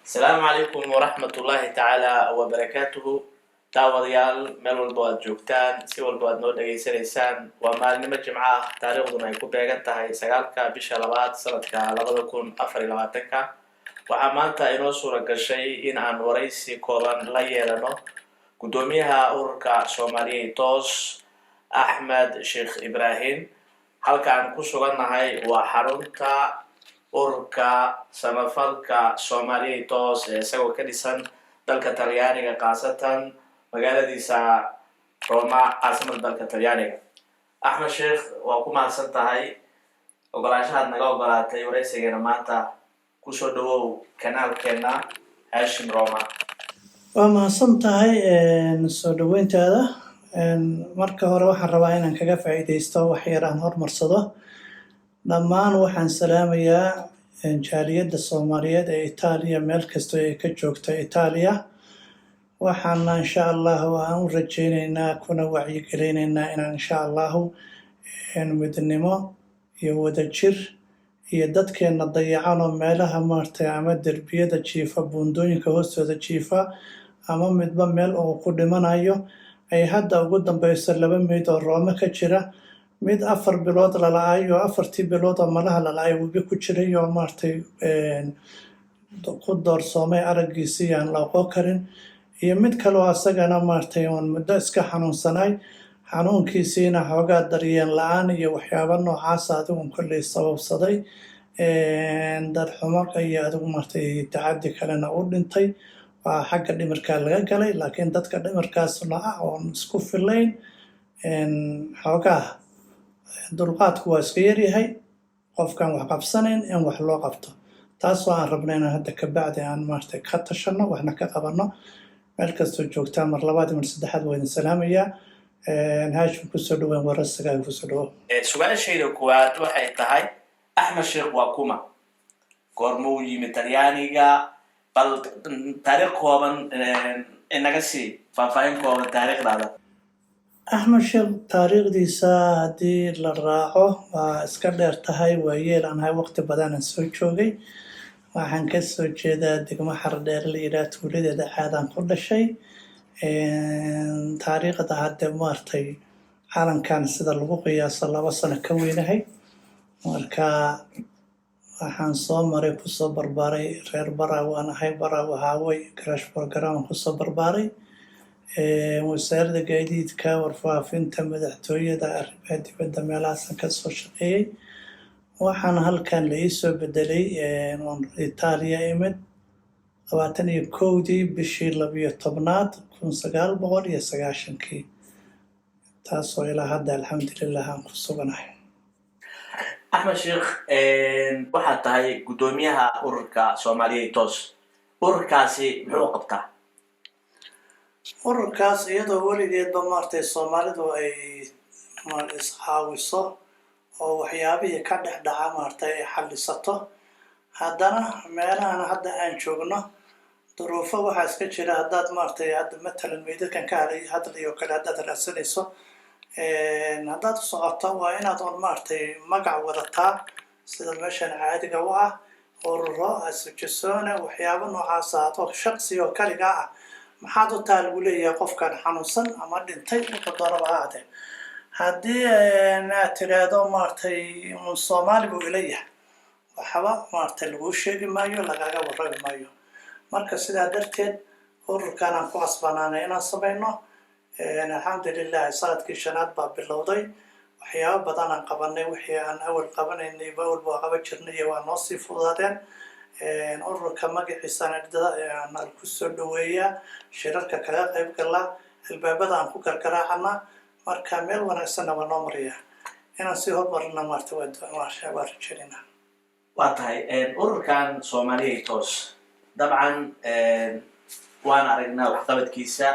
السلام عليكم ورحمة الله تعالى وبركاته. داوديال meel walba aad joogtaan si walba aad noo dhageysanaysaan waa maalnimo jimco ah taariikhduna ay ku beegan tahay 9 bisha 2 sanadka 2024 waxaa maanta inoo suura gashay in aan waraysi kooban la yeelano gudoomiyaha ururka Soomaaliyeed toos Axmed Sheekh Ibrahim halka aan ku sugannahay waa xarunta ururka samafalka Soomaaliyeed toos isagoo ka dhisan dalka Talyaaniga qaasatan magaaladiisa Roma caasimada dalka Talyaaniga. Axmed Sheekh waa ku mahadsan tahay ogolaanshaha naga ogolaatay waraysigeena maanta ku soo dhawow kanaalkeena Hashim Roma. waa mahadsan tahay soo dhaweyntaada. marka hore waxaan rabaa inaan kaga faa'iideysto wax yar aan hormarsado. dhammaan waxaan salaamayaa jaaliyadda Soomaaliyeed ee Italiya meel kasta ay ka joogto Italiya. waxaan insha Allah waan u rajaynaynaa kuna wacyigelinaynaa inaan insha Allah midnimo iyo wadajir iyo dadkeena dayacano meelaha maartay ama derbiyada jiifa buundooyinka hoostooda jiifa ama midba meel oo ku dhimanayo ay hadda ugu dambayso 2 meyd oo Rome ka jira mid 4 bilood la laayo 4 bilood oo malaha la laayo wuu ku jiray oo maartay ku doorsoomay aragiisii aan la aqoon karin iyo mid kale oo asagana maartay oo muddo iska xanuunsanay xanuunkiisiina xoogaa daryeel la'aan iyo waxyaabo noocaas ah adigu kulli sababsaday dad xumo iyo adigu maartay tacaddi kalena u dhintay waa xagga dhimirka laga galay laakiin dadka dhimirkaasna oo isku filayn xoogaa dulqaadku waa iska yaryahay qofkan wax qabsanayn in wax loo qabto taas aan rabnay inaan hadda ka bacdi aan maartay ka tashano waxna ka qabano meel kastoo joogtaan mar labaad iyo mar saddexaad waan salaamayaa. Hashim ku soo dhawaan waraysiga ku soo dhawo. Su'aashayda koowaad waxay tahay Axmed Sheekh waa kuma goormuu yimid Talyaaniga bal taariikh kooban inaga sii faahfaahin kooban taariikhdaada. Axmed Sheekh taariikhdiisa haddii la raaco waa iska dheer tahay waa yeelanahay waqti badan aan soo joogay. waxaan ka soo jeedaa degmo Xardheer la yiraahdo tuuladeeda caadaan ku dhashay. taariikhda hadda maartay calankan sida lagu qiyaaso 2 sano ka weynahay marka waxaan soo maray ku soo barbaaray reer Baraawe aan ahay Baraawe Haaway crash program ku soo barbaaray wasaaradda gaadiidka warfaafinta madaxtooyada arrimaha dibadda meelahaas ka soo shaqeeyay waxaan halkan la soo bedelay Italiya imid 21 bishii 12 1990 taasoo ilaa hadda alxamdulillah aan ku suganahay. Axmed Sheekh waxaad tahay gudoomiyaha ururka Soomaaliyeed toos ururkaasi muxuu qabtaa? ururkaas iyadoo weligeedba maartay Soomaalidu ay iscaawiso oo waxyaabihii ka dhex dhaca maartay ay xallisato haddana meelahan hadda aan joogno duruufo waxaa iska jira haddaad maartay hadda matalan meydadkan ka hadlayo kale haddaad raadsanayso haddaad u socoto waa inaad on maartay magac wadataa sida meeshan caadiga u ah ururo asociazione waxyaabo noocaas ah oo shaqsi oo kaliga ah maxaad u taal lagu leeyahay qofkan xanuunsan ama dhintay wuxuu doonaba ha ahaatee haddii aad tiraahdo maartay Soomaali buu ilayahay waxba maartay lagu sheegi maayo lagaga warrami maayo marka sidaa darteed ururkan aan ku asbanaanay inaan samayno alxamdulillah sanadkii 5aad baa bilowday waxyaabo badan aan qabanay wixii aan awal qabanaynay walba qaban jirnay waa noo sii fudaadeen ururka magaciisa aan ku soo dhaweeyaa shirarka kaga qayb galaa albaabada aan ku gargaraacana marka meel wanaagsan waa noo mariyaa inaan si hormarna maartay waa rajaynaa. waa tahay ururkan Soomaaliyeed toos dabcan waan aragnaa waxqabadkiisa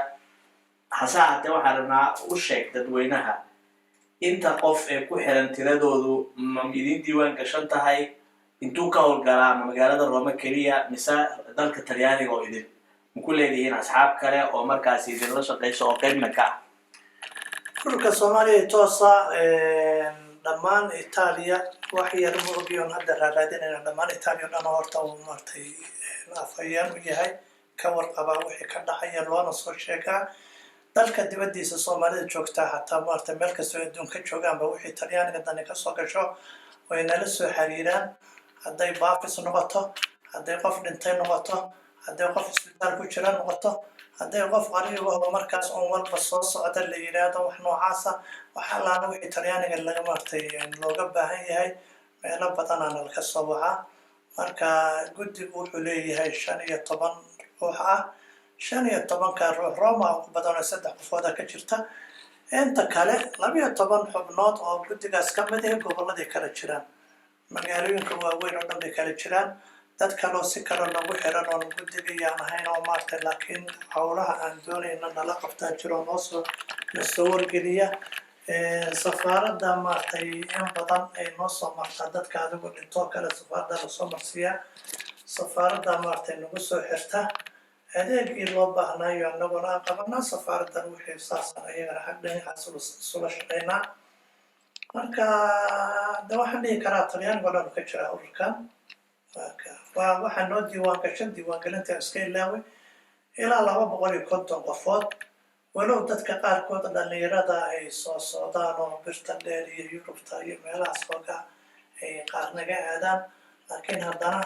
hase haddee waxaan rabnaa u sheeg dadweynaha inta qof ee ku xiran tiradoodu ma idin diiwaan gashan tahay intuu ka howlgalaa ama magaalada Rome keliya mise dalka Talyaaniga oo idin ma ku leedihiin asxaab kale oo markaasi idinla shaqeyso oo qaybna ka ah? ururka Soomaaliyeed toosa dhammaan Itaaliya wax yar ma ogiyoon hadda raadinayna dhammaan Itaaliya dhan horta uu martay afayaan u yahay ka warqabaa wixii ka dhacaya loona soo sheegaa dalka dibadiisa Soomaalida joogta hataa martay meel kasta oo adduunka joogaanba wixii Talyaaniga dani ka soo gasho way nala soo xiriiraan hadday baafis noqoto hadday qof dhintay noqoto hadday qof isbitaal ku jira noqoto hadday qof qariib ah markaas oo walba soo socda la yiraahdo wax noocaasa waxa la wixii Talyaaniga laga martay looga baahan yahay meelo badan aan la ka soo wacaa marka guddigu wuxuu leeyahay 15 ruux ah 15 ruux Roma oo badan 3 qofood ka jirta inta kale 12 xubnood oo guddigaas ka mid ah gobolladii kala jiraan magaalooyinka waaweyn oo dhan bay kala jiraan dad kaloo si kale lagu xiran oo guddiga yaan ahayn oo maartay laakiin howlaha aan doonayna nala qabtaa jiro noo soo wargeliya safaaradda maartay in badan ay noo soo martaa dadka adigu dhintoo kale safaaradda la soo marsiiya safaaradda maartay nagu soo xirta adeegii loo baahnayo annaguna qabanaa safaaraddan wixii saasan ayagana xag dhinacaas isula shaqaynaa marka de waxaan dhihi karaa Talyaaniga dhan ka jira ururkan waxaa noo diiwaangelinta iska ilaaway ilaa 250 qofood walow dadka qaarkood dhalinyarada ay soo socdaan oo birta dheer iyo Yurubta iyo meelahaas foga ay qaar naga aadaan laakiin haddana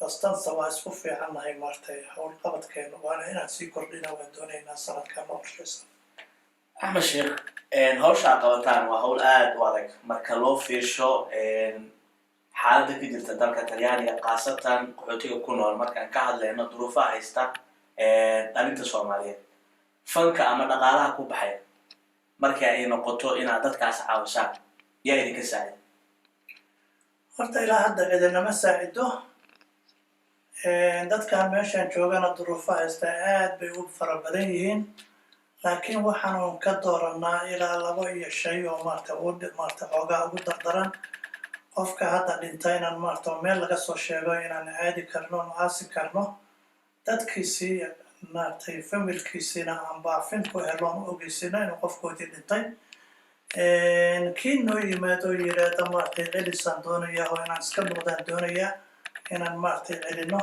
bastansa waa isku fiicannahay maartay hawl qabadkeena waana inaan sii kordhina waan doonaynaa sanadkan oo qorshaysan Axmed Sheekh hawsha qabataan waa hawl aad u adag marka loo fiirsho xaaladda ka jirta dalka Talyaaniga qaasatan qaxootiga ku nool markaan ka hadlayno duruufaha haysta dhalinta Soomaaliyeed fanka ama dhaqaalaha ku baxay marka ay noqoto inaad dadkaas caawisaan yaa idinka saacid horta ilaa hadda cidinama saacido dadka meeshaan joogana duruufaha haysta aad bay u fara badan yihiin laakiin waxaan ka dooranaa ilaa 2 shay oo maartay xoogaa ugu dardaran qofka hadda dhintayna maartay meel laga soo sheego inaan aadi karno aasi karno dadkiisii maartay familkiisina aan baafin ku heloon ogeysiina inuu qofkoodii dhintay kii noo yimaado yiraahdo maartay celisaan doonaya oo inaan iska noqdaan doonaya inaan maartay celino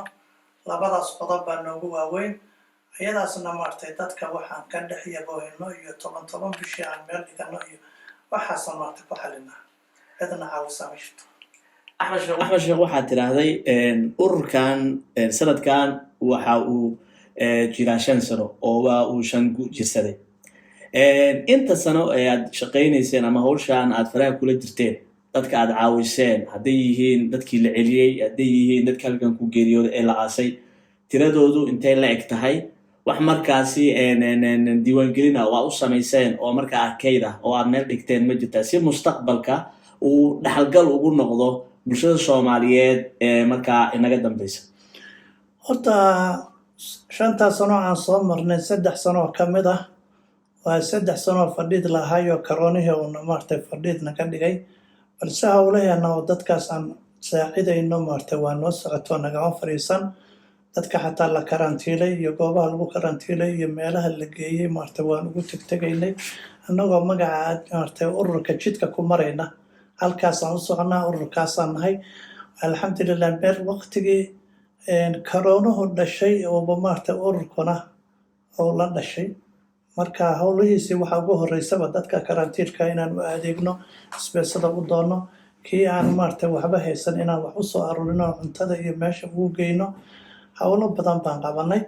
labadaas qodob baa noogu waaweyn ayadaasna maartay dadka waxaan ka dhex yaboohino iyo 10 bishii aan meel dhigano iyo waxaasna maartay ku xalinaa cidna caawisa ma jirto Axmed Sheekh waxaad tiraahday ururkan sanadkan waxa uu jiraa 5 sano oo waa uu 5 jirsaday inta sano ee aad shaqaynayseen ama hawshan aad faraha kula jirteen dadka aad caawiseen hadday yihiin dadkii la celiyay hadday yihiin dadka halkan ku geeriyooday ee la aasay tiradoodu intay la eg tahay wax markaasi diiwaangelina waa u samayseen oo markaa arkayd ah oo aad meel dhigteen ma jirtaa si mustaqbalka uu dhaxalgal ugu noqdo bulshada Soomaaliyeed ee markaa inaga dambaysa horta 5 sano aan soo marnay 3 sano ka mid ah waa 3 sano fadhid lahayo karoonihii oo maartay fadhidna ka dhigay balse hawlaheena oo dadkaas aan saacidayno maartay waa noo socoto naga fariisan dadka xataa la karantiilay iyo goobaha lagu karantiilay iyo meelaha la geeyay maartay waan ugu tagtaynay annagoo magaca maartay ururka jidka ku marayna halkaas aan u soconaa ururkaasaan nahay alxamdulillah beer waqtigii karoonuhu dhashay oo maartay ururkuna oo la dhashay marka hawlihiisii waxa ugu horeysaba dadka karantiilka inaan u adeegno isbeesada u doono kii aan maartay waxba haysan inaan wax u soo arurino cuntada iyo meesha ugu geyno hawlo badan baan qabanay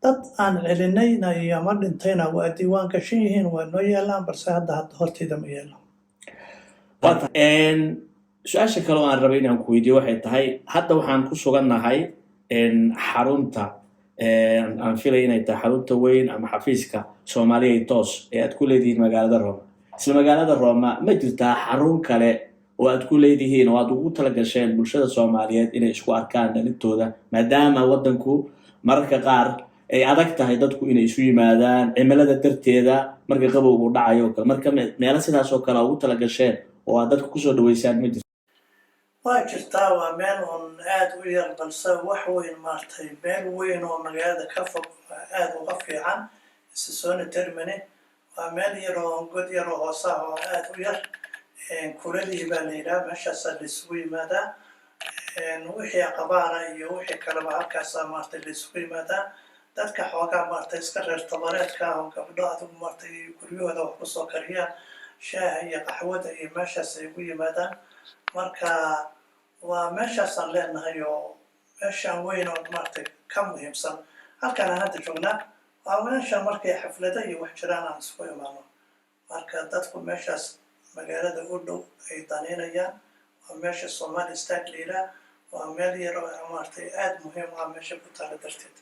dad aan celinayna iyo ama dhintayna waa diiwaan gashan yihiin waa noo yaalaan balse hadda hortayda ma yaalo su-aasha kale oo aan rabay inaan ku weydiiyo waxay tahay hadda waxaan ku sugannahay xarunta aan filay inay tahay xarunta weyn ama xafiiska Soomaaliya toos ee aad ku leedihiin magaalada Roma isla magaalada Roma ma jirtaa xarun kale oo aad ku leedihiin oo aad ugu tala gasheen bulshada Soomaaliyeed inay isku arkaan dhalintooda maadaama wadanku mararka qaar ay adag tahay dadku inay isu yimaadaan cimilada darteeda marka qabowgu dhacayo kale marka meelo sidaas oo kale ugu tala gasheen oo aad dadku ku soo dhaweysaan ma jirto waa jirtaa waa meel aad u yar balse wax weyn maartay meel weyn oo magaalada ka fog aad uga fiican Sissoone Termini meel yaroo god yaroo hoosa oo aad u yar kuladii baa la yidhaha meeshaasaa la isugu yimaadaa wixii qabaana iyo wixii kaleba halkaasaa maaragtay la isugu yimaadaa dadka xoogaa maaragtay iska reer tabareedka oo gabdho adigu maaragtay guryahooda wax kusoo kariyaan shaaha iyo qaxwada iyo meeshaas ay ugu yimaadaan marka waa meeshaasaan leenahay oo meeshaan weyn oo maaragtay ka muhiimsan halkaan aan hadda joognaa waa meesha markay xaflada iyo wax jiraan aan isku imaano marka dadku meeshaas magaalada u dhow ay danaynayaan waa meesha Somali Stag la yidhaha waa meel yar oo maaragtay aad muhiim ah meesha ku taala darteed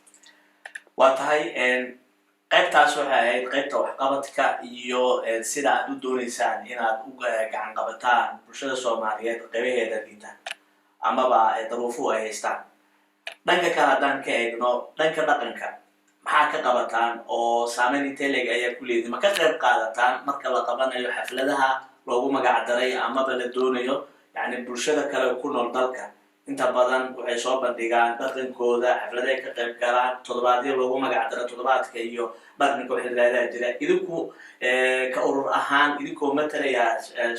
waa tahay qaybtaas waxay ahayd qaybta waxqabadka iyo sida aad u doonaysaan inaad u gacan qabataan bulshada Soomaaliyeed qaybaheeda liita amaba daruufuhu ay haystaan dhanka kale haddaan ka eegno dhanka dhaqanka maxaa ka qabataan oo saameyn intee leeg ayaa ku leedihin ma ka qayb qaadataan marka la qabanayo xafladaha loogu magac daray amaba la doonayo yacni bulshada kale ku nool dalka inta badan waxay soo bandhigaan dhaqankooda xafladahay ka qayb galaan toddobaadyo loogu magac daro toddobaadka iyo dhaqanka xilliyadaa jira idinku ka urur ahaan idinkoo matalaya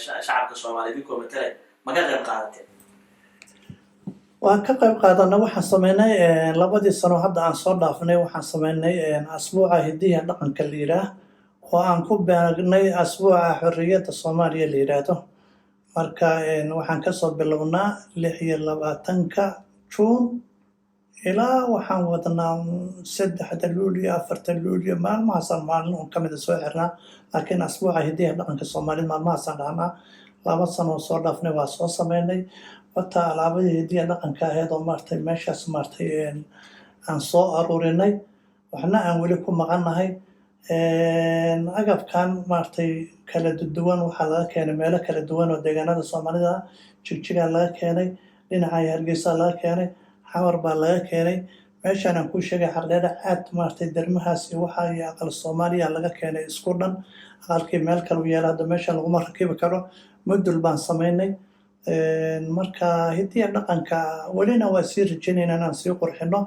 shacabka Soomaaliyeed idinkoo matalaya ma ka qayb qaadateen waan ka qayb qaadana waxaan sameynay labadii sano hadda aan soo dhaafnay waxaan sameynay asbuuca hidiya dhaqanka la yidhaah oo aan ku beegnay asbuuca xorriyadda Soomaaliya la yidhaahdo marka waxaan kasoo bilownaa 26 Juun ilaa waxaan wadnaa 3 Luulyo 4 Luulyo maalmahaasaan maalin un ka mida soo xirnaa laakiin asbuuca hidiya dhaqanka Soomaalida maalmahaasaan dhahnaa 2 sano soo dhaafnay waa soo sameynay wata alaabadii hidiya dhaqanka ahayd oo maaragtay meeshaas maaragtay aan soo aruurinay waxna aan weli ku maqannahay agabkan maaragtay kala duwan waxaa laga keenay meelo kala duwan oo deegaanada Soomaalida jigjigaa laga keenay dhinaca Hargeysa laga keenay xawar baa laga keenay meeshaan aan ku sheegay xardheeda aad maaragtay dermahaas iyo waxa iyo aqal Soomaaliya laga keenay isku dhan aqalkii meel kale u yaala hadda meeshaan laguma rakibi karo mudul baan sameynay marka hidiya dhaqanka welina waa sii rajaynaynaa inaan sii qurxino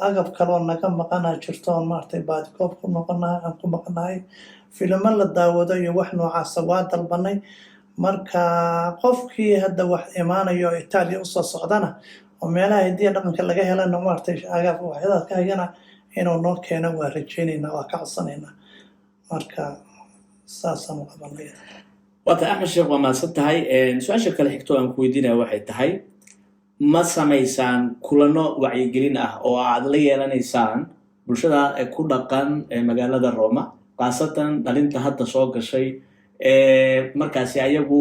agab kaloo naga maqanaa jirto oo maaragtay baadikoob aan ku maqanahay filimo la daawado iyo wax noocaasa waa dalbanay marka qofkii hadda wax imaanayo oo Itaaliya usoo socdana oo meelaha hidiya dhaqanka laga helana maaragtay agab waxyadaas ka hayana inuu noo keeno waa rajaynaynaa waa ka codsanaynaa marka saasaan u qabanay wata Axmed Sheekh waa mahadsan tahay su-aasha kale xigto aan ku weydiinaya waxay tahay ma samaysaan kulano wacyigelin ah oo aad la yeelanaysaan bulshada ku dhaqan magaalada Roma khaasatan dhalinta hadda soo gashay markaasi ayagu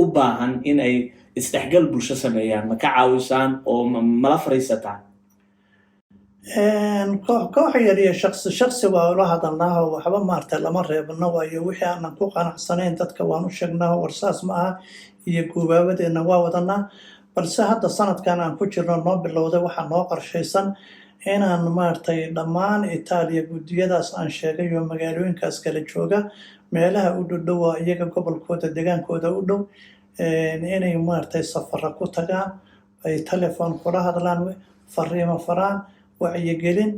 u baahan in ay isdhexgal bulsho sameeyaan ma ka caawisaan oo mala fariisataan koox yar iyo shakhsi waa ula hadalnaa oo waxba maaragtay lama reebno waayo wixii aanan ku qanacsanayn dadka waan u sheegnaa warsaas ma aha iyo guubaabadeena waa wadanaa balse hadda sanadkan aan ku jirno noo bilowday waxaa noo qorshaysan inaan maaragtay dhammaan Itaaliya guddiyadaas aan sheegay oo magaalooyinkaas kala jooga meelaha u dhow iyaga gobolkooda degaankooda u dhow inay maaragtay safara ku tagaan ay telefoon kula hadlaan fariimo faraan wacyigelin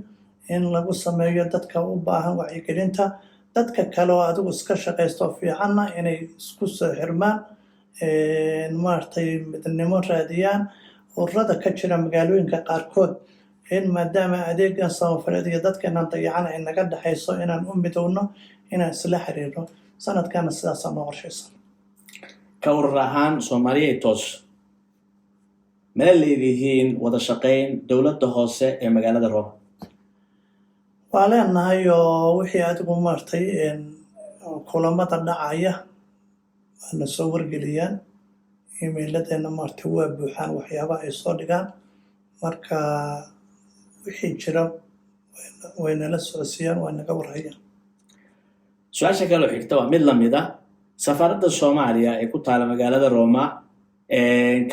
in lagu sameeyo dadka u baahan wacyigelinta dadka kale oo adigu iska shaqaysto fiicanna inay isku soo xirmaan maaragtay midnimo raadiyaan ururada ka jira magaalooyinka qaarkood in maadaama adeegan samafaleed iyo dadkeenan dayacan ay naga dhaxayso inaan u midowno inaan isla xiriirno sanadkana sidaasaa noo qorshaysan ka urur ahaan Soomaaliya toos mala leedihiin wada shaqayn dowladda hoose ee magaalada Roma waa leenahay oo wixii adigu maaragtay kulamada dhacaya waana soo wargeliyaan iimayladeena maaragtay waa buuxaan waxyaabaha ay soo dhigaan marka wixii jira way nala socodsiiyaan waa naga warhayaan su-aasha kale oo xigta waa mid lamid ah safaaradda Soomaaliya ee ku taala magaalada Roma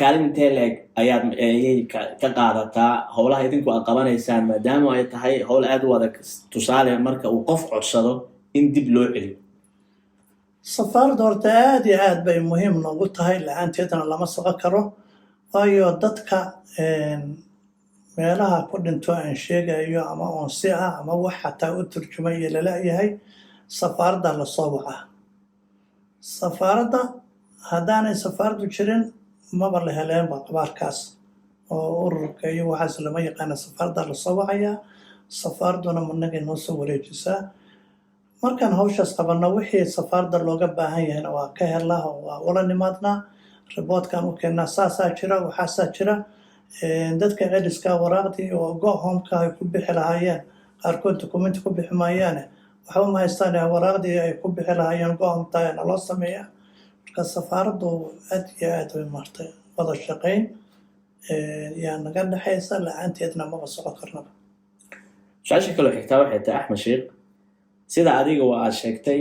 kaalin intee leeg ayay ka qaadataa howlaha idinku aad qabanaysaan maadaama ay tahay howl aad u adag tusaale marka uu qof codsado in dib loo celiyo safaaradda horta aad iyo aad bay muhiim noogu tahay la-aanteedana lama socon karo waayo dadka meelaha ku dhinto aan sheegayo ama oonsi ah ama wax xataa u turjumaya lala yahay safaaradda la soo wacaa safaaradda haddaanay safaaraddu jirin maba la heleenba qabaarkaas oo ururka iyo waxaas lama yaqaana safaaradda la soo wacayaa safaaradduna managay noo soo wareejisaa markaan hawshaas qabanno wixii safaaradda looga baahan yahayna waa ka helnaa oo waa ula nimaadnaa riboodkaan u keennaa saasaa jira waxaasaa jira dadka celiska waraaqdii oo go-homka ay ku bixi lahaayeen qaarkood dukumenti ku bixi maayaane waxba ma haystaan waraaqdii ay ku bixi lahaayeen go-homtaa naloo sameeya marka safaaraddu aad iyo aad way martay wada shaqayn yaa naga dhexaysa la-aanteedna maba socon karnaba su-aasha kaloo xigtaa waxay tahay axmed sheekh sida adiga waa aad sheegtay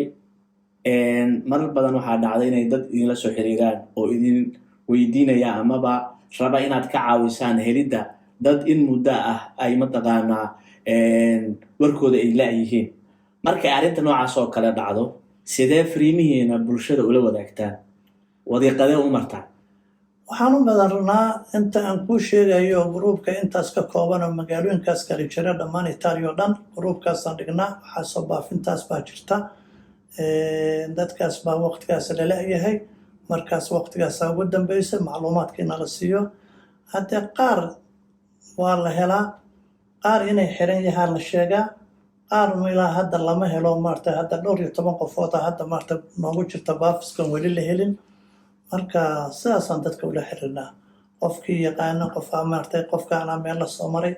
marar badan waxaa dhacday inay dad idinla soo xiriiraan oo idin weydiinaya amaba raba inaad ka caawisaan helidda dad in muddo ah ay mataqaanaa warkooda ay la-yihiin markay arrinta noocaas oo kale dhacdo sidee fariimihiina bulshada ula wadaagtaan wadiiqadee u martaan waxaan u badanranaa inta aan kuu sheegayo gruubka intaas ka kooban oo magaalooyinkaas kale jira dhammaan itaaliya oo dhan gruubkaasaan dhignaa waxaa soo baafintaas baa jirta dadkaas baa waqtigaas lala-yahay markaas waqtigaasaa ugu dambaysa macluumaadkiina la siiyo haddee qaar waa la helaa qaar inay xiran yahaan la sheegaa qaar ilaa hadda lama helo maarata hadda 12 qofooda hadda maarata noogu jirta baafiskan weli la helin marka sidaasaan dadka ula xiriirnaa qofkii yaqaana qofaa maarata qofkaana meel la soo maray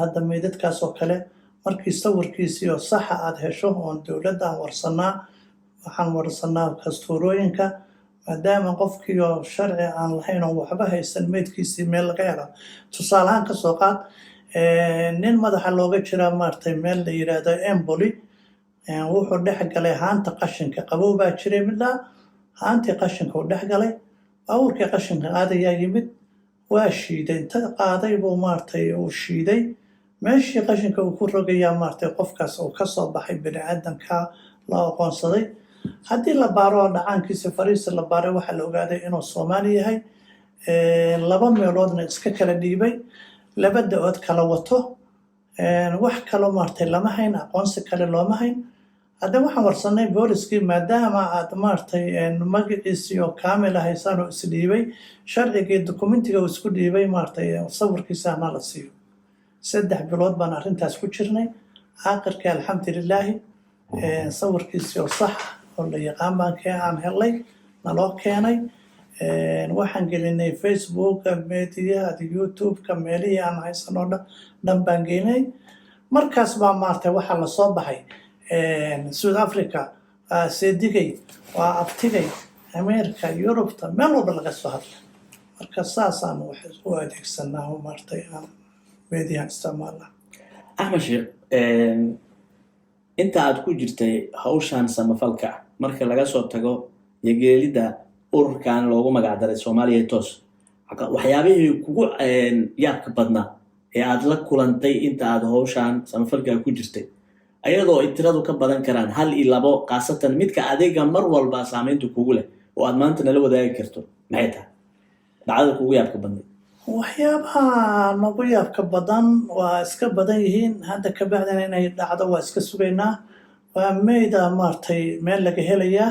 hadda meydadkaas oo kale markii sawirkiisii oo saxa aad hesho oon dowladda aan warsanaa waxaan warsanaa kastuurooyinka maadaama qofkii oo sharci aan lahayn oo waxba haysan meydkiisii meel laga helo tusaalahaan ka soo qaad nin madaxa looga jiraa maartay meel la yiraahdo Empoli wuxuu dhex galay haanta qashinka qabow baa jiray midna haantii qashinka uu dhex galay awrkii qashinka qaadayaa yimid waa shiiday inta qaaday buu maartay uu shiiday meeshii qashinka uu ku rogayaa maartay qofkaas uu ka soo baxay bini'aadanka la aqoonsaday haddii la baaro dhacaankiisa fariisa la baaray waxaa la ogaaday inuu Soomaali yahay laba meeloodna iska kala dhiibay laba da-ood kala wato wax kalo maartay lama hayn aqoonsi kale looma hayn hadda waxaan warsanay booliskii maadaama aad maartay magaciisii oo kaamil ah haysaan oo isdhiibay sharcigii dokumentiga uu isku dhiibay maartay sawirkiisana la siiyo 3 bilood baan arrintaas ku jirnay aakhirkii alxamdulilaahi sawirkiisii oo sax oo la yaqaan baan aan helay naloo keenay waxaan gelinay Facebook media YouTube meelihii aan haysanoo dhan baan gelinay markaas baa maartay waxaa la soo baxay South Africa seedigay waa abtigay America Europe meel walba laga soo hadlay marka saasaan wax u adeegsanaa oo maartay aan media isticmaalna axmed sheekh inta aad ku jirtay hawshan samafalka marka laga soo tago yegelida ururkan loogu magac daray Soomaaliya toos waxyaabihii kugu yaabka badnaa ee aad la kulantay inta aad hawshan samafalka ku jirtay ayadoo tiradu ka badan karaan 1 iyo 2 qaasatan midka adeega mar walba saameyntu kugu leh oo aad maanta nala wadaagi karto maxay tahay dhacdada kugu yaabka badnay waxyaabaha nagu yaabka badan waa iska badan yihiin hadda ka bacdana inay dhacdo waa iska sugaynaa waa meeyda maartay meel laga helayaa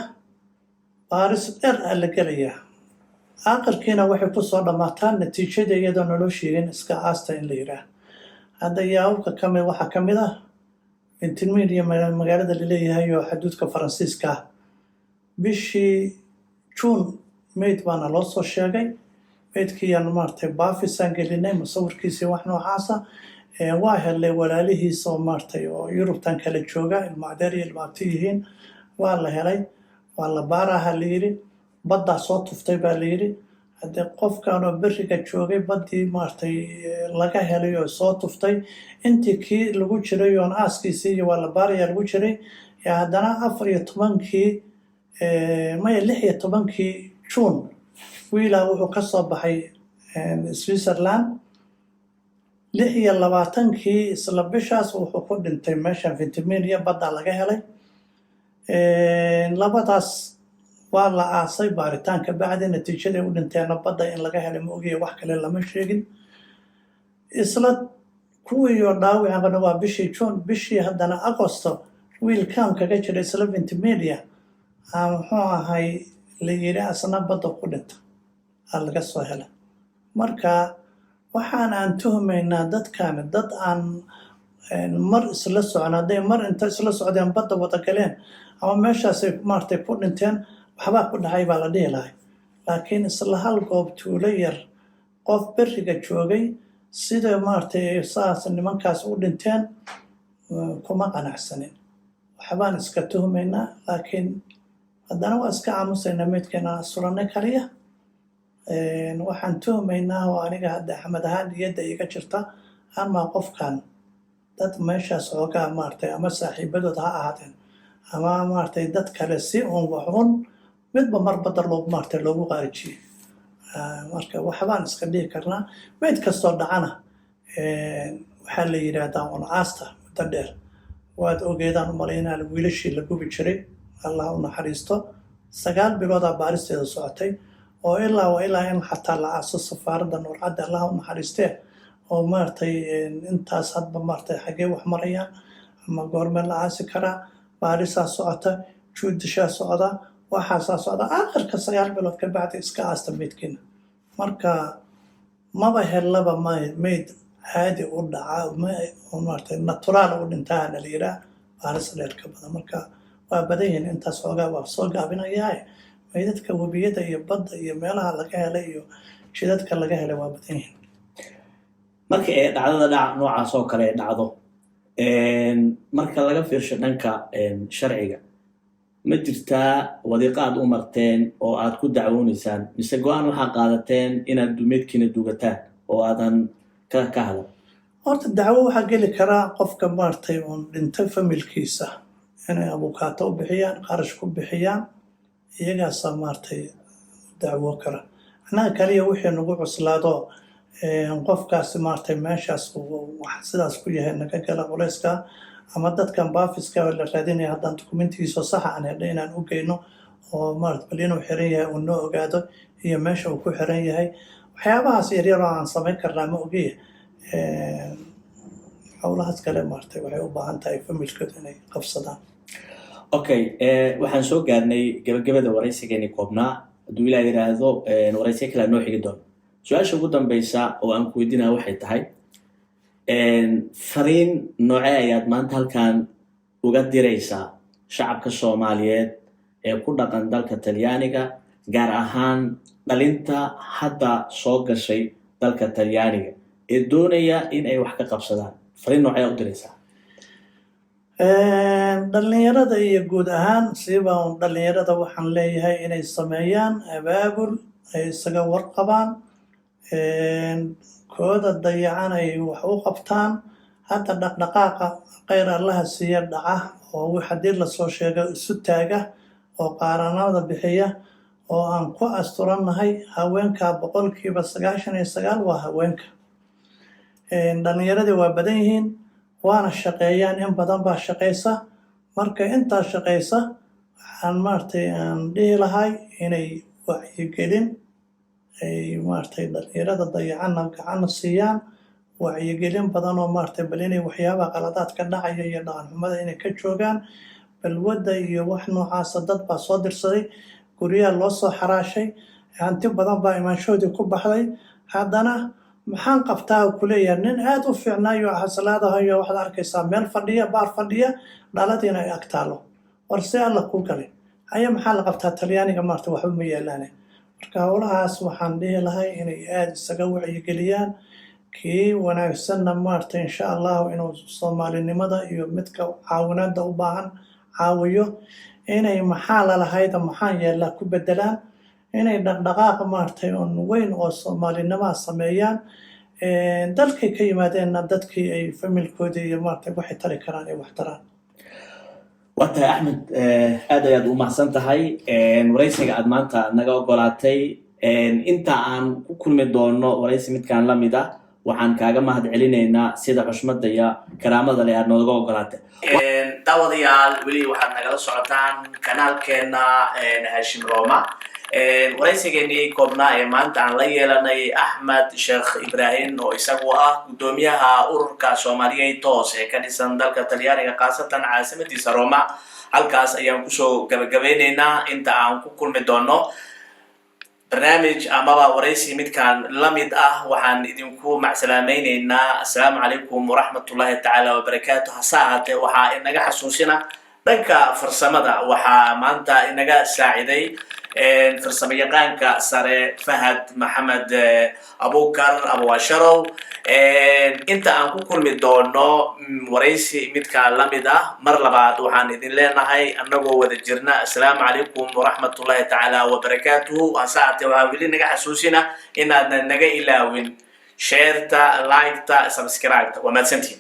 baaris dheer la gelayaa aakhirkiina waxay ku soo dhamaataan natiijada iyadoo naloo sheegin iska aasta in la yiraahdo hadda yaabka kamid waxaa kamid ah Ventimiglia magaalada la leeyahay oo xuduudka Faransiiska bishii June meyd baana loo soo sheegay meydkii aan maartay baafisaan gelinay musawirkiisii wax noocaasa waa helay walaalihiisa oo maartay oo Yurubtan kala jooga ilmaadari ilmaati yihiin waa la helay waa la baaraha la yiri badda soo tuftay baa la yiri hadda qofkan oo bariga joogay baddii maartay laga helay oo soo tuftay intii kii lagu jiray oo aaskiisii iyo waa la baaraya lagu jiray ya haddana 14kii may 16kii June wiilaa wuxuu ka soo baxay Switzerland 26kii isla bishaas wuxuu ku dhintay meesha Ventimiglia badda laga helay labadaas waa la aasay baaritaanka bacdi natiijada u dhinteena badda in laga helay ma ogiye wax kale lama sheegin isla kuwii oo dhaawacana waa bishii June bishii haddana Agosto wiil kaam kaga jiray isla Ventimiglia muxuu ahay la yiri asna badda ku dhinta laga soo helay marka waxaan aan tuhmaynaa dadkan dad aan mar isla soconaday mar inta isla socdeen badda wada galeen ama meeshaas maartay ku dhinteen waxba ku dhacay baa la dhihi lahay laakiin isla hal goob tuulo yar qof beriga joogay sida maartay saas nimankaas u dhinteen kuma qanacsanin waxbaan iska tuhmaynaa laakiin haddana waa iska aamusaynaa meydkeena suranay kaliya waxaan tuhmaynaa oo aniga hadda Axmed ahaan niyadda iga jirta ama qofkan dad meeshaas oogaa maartay ama saaxiibadood ha ahaadeen ama maartay dad kale si uun waxun midba mar badar loogu maartay loogu qaarajiyey marka waxbaan iska dhihi karnaa meyd kastoo dhacana waxaa la yidhaahdaa un aasta muddo dheer waad ogeedaan umalaynaa wiilashii la gubi jiray allah u naxariisto 9 biloodaa baaristeeda socotay oo ilaa in xataa la aaso safaaradda Nuurcadda allah u naxariistee oo maartay intaas hadba maartay xagee wax marayaan ama goormee la aasi karaa baarisaa socota juudishaa socda waxaasaa socda aakhirka 9 bilood ka bacdi iska aasta meydkeena marka maba helaba meyd caadi u dhaca maartay naturaal u dhintaana la yiraa baaris dheer ka badan marka waa badan yihiin intaas xoogaa waa soo gaabinayaa meydadka webiyada iyo badda iyo meelaha laga helay iyo jidadka laga helay waa badan yihiin marka ee dhacdada noocaas oo kale dhacdo marka laga fiirsho dhanka sharciga ma jirtaa wadiiqa aad u marteen oo aad ku dacwoonaysaan mise go'aan waxaa qaadateen inaad meydkiina duugataan oo aadan ka hadlo horta dacwo waxaa geli karaa qofka maartay uun dhintay familkiisa inay abukaato u bixiyaan qarash ku bixiyaan iyagaasaa maartay dacwo kara annaga kaliya wixii nagu cuslaado qofkaasi maartay meeshaas wax sidaas ku yahay naga gala culayska ama dadkan baafiska la raadinaya haddaan dokumentigiisa saxa aan helnay inaan u geyno oo maartay bal inuu xiran yahay uu noo ogaado iyo meesha uu ku xiran yahay waxyaabahaas yaryar oo aan samayn karnaa ma ogiye howlahaas kale maartay waxay u baahan tahay familkooda inay qabsadaan okay waxaan soo gaarnay gabagabada waraysigeeni koobnaa hadduu ilaa yiraahdo waraysiga kale noo xigi doono su-aasha ugu dambeysa oo aan ku weydiinaya waxay tahay fariin noocee ayaad maanta halkan uga diraysaa shacabka Soomaaliyeed ee ku dhaqan dalka Talyaaniga gaar ahaan dhalinta hadda soo gashay dalka Talyaaniga ee doonaya in ay wax ka qabsadaan fariin noocee u diraysaa dhalinyarada iyo guud ahaan siiba dhalinyarada waxaan leeyahay inay sameeyaan abaabul ay isaga warqabaan kooda dayacan ay wax u qabtaan hadda dhaqdhaqaaqa khayr allaha siiya dhaca oo haddii lasoo sheego isu taaga oo qaaranada bixiya oo aan ku asturannahay haweenka 99% waa haweenka dhalinyaradii waa badan yihiin waana shaqeeyaan in badan baa shaqeysa marka intaa shaqeysa waxaan maartay aan dhihi lahay inay wacyigelin ay maartay dhalinyarada dayacanna gacan siiyaan wacyigelin badan oo maartay bal inay waxyaabaha qaladaadka dhacaya iyo dhaqan xumada inay ka joogaan balwadda iyo wax noocaas dad baa soo dirsaday guryaha loo soo xaraashay hanti badan baa imaanshoodii ku baxday haddana maxaan qabtaa ku leeyahay nin aad u fiicnaayo xasalaadahayo waxaad arkaysaa meel fadhiya baar fadhiya dhaladiina ay agtaalo war si alla ku galay haya maxaa la qabtaa Talyaaniga maartay waxba ma yeelaane marka howlahaas waxaan dhihi lahay inay aad isaga wacyigeliyaan kii wanaagsanna maartay insha Allah inuu Soomaalinimada iyo midka caawinada u baahan caawiyo inay maxaa la lahayd maxaan yeelaa ku bedelaan inay dhaqdhaqaaq maartay oo weyn oo Soomaalinimada sameeyaan dalkay ka yimaadeenna dadkii ay familkoodii iyo maartay waxay tari karaan ay wax taraan wata Axmed aad ayaad u mahadsan tahay waraysiga aad maanta naga ogolaatay inta aan ku kulmi doono waraysi midkaan la mid ah waxaan kaaga mahad celinaynaa sida xushmada iyo karaamada leh aad nooga ogolaatay daawadayaal weli waxaad nagala socotaan kanaalkeena Hashim Roma waraysigeenii koobnaa ee maanta aan la yeelanay Axmed Sheekh Ibrahim oo isagu ah gudoomiyaha ururka Soomaaliyeed toos ee ka dhisan dalka Talyaaniga qaasatan caasimadiisa Roma halkaas ayaan kusoo gabagabeynaynaa inta aan ku kulmi doono برنامج أمام ورئيسي متكان لمد وحن إذنكو مع سلامينينا السلام عليكم ورحمة الله تعالى وبركاته ساعة وحا إنجا حسوسنا دنكا فرسمدا وحا مانتا إنجا ساعدي فرسميقان كسر فهد محمد أبوكر أبو عشرو انت أنكو كل مدونو ورئيسي متكان لمدا مرلبات وحان إذن لنا هاي أنغو ودجرنا السلام عليكم ورحمة الله تعالى وبركاته وساعة وحاولي نجا حسوسنا إن نجا إلاوين شيرتا لايكتا سبسكرايبتا وما تسنتين